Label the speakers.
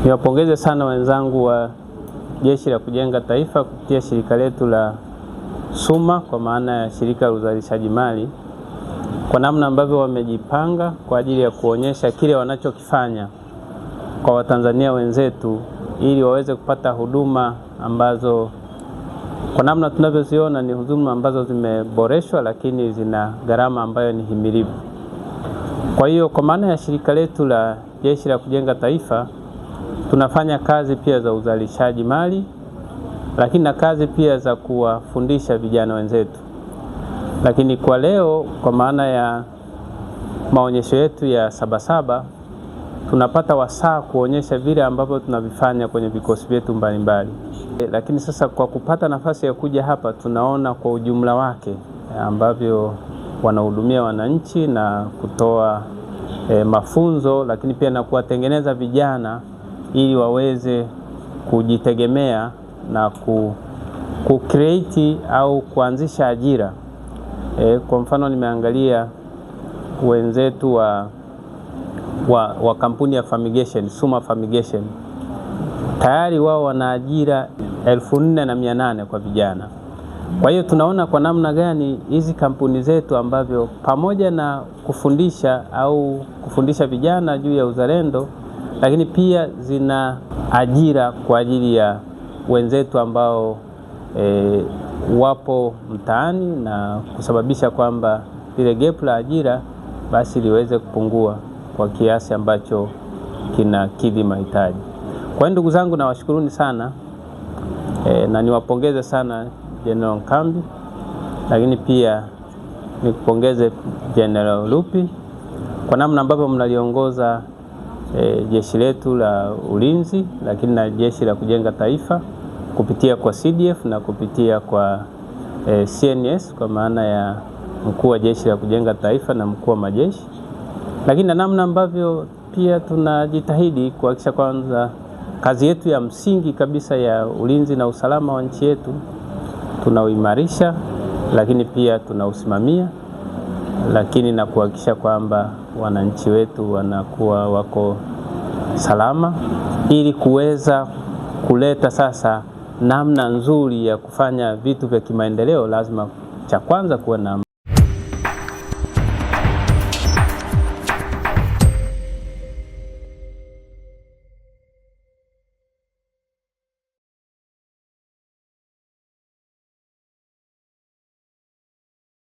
Speaker 1: Niwapongeze sana wenzangu wa Jeshi la Kujenga Taifa kupitia shirika letu la SUMA, kwa maana ya shirika la uzalishaji mali, kwa namna ambavyo wamejipanga kwa ajili ya kuonyesha kile wanachokifanya kwa Watanzania wenzetu ili waweze kupata huduma ambazo kwa namna tunavyoziona ni huduma ambazo zimeboreshwa, lakini zina gharama ambayo ni himilivu. Kwa hiyo kwa maana ya shirika letu la Jeshi la Kujenga Taifa tunafanya kazi pia za uzalishaji mali, lakini na kazi pia za kuwafundisha vijana wenzetu. Lakini kwa leo, kwa maana ya maonyesho yetu ya Sabasaba, tunapata wasaa kuonyesha vile ambavyo tunavifanya kwenye vikosi vyetu mbalimbali. Lakini sasa kwa kupata nafasi ya kuja hapa, tunaona kwa ujumla wake ambavyo wanahudumia wananchi na kutoa mafunzo, lakini pia na kuwatengeneza vijana ili waweze kujitegemea na create au kuanzisha ajira. Kwa mfano nimeangalia wenzetu wa kampuni ya fumigation, SUMA Fumigation, tayari wao wana ajira 4,800 kwa vijana. Kwa hiyo tunaona kwa namna gani hizi kampuni zetu ambavyo pamoja na kufundisha vijana juu ya uzalendo, lakini pia zina ajira kwa ajili ya wenzetu ambao wapo mtaani, na kusababisha kwamba ile gap la ajira basi liweze kupungua kwa kiasi ambacho kinakidhi mahitaji. Kwa hiyo ndugu zangu, nawashukuruni sana na niwapongeze sana General Nkambi, lakini pia nikupongeze General Lupi kwa namna ambavyo mnaliongoza jeshi letu la ulinzi, lakini na Jeshi la Kujenga Taifa kupitia kwa CDF na kupitia kwa CNS, kwa maana ya mkuu wa Jeshi la Kujenga Taifa na mkuu wa majeshi, lakini na namna ambavyo pia tunajitahidi kuhakikisha kwanza kazi yetu ya msingi kabisa ya ulinzi na usalama wa nchi yetu tunauimarisha, lakini pia tunausimamia, lakini na kuhakikisha kwamba wananchi wetu wanakuwa wako salama, ili kuweza kuleta sasa namna nzuri ya kufanya vitu vya kimaendeleo. Lazima cha kwanza kuwa na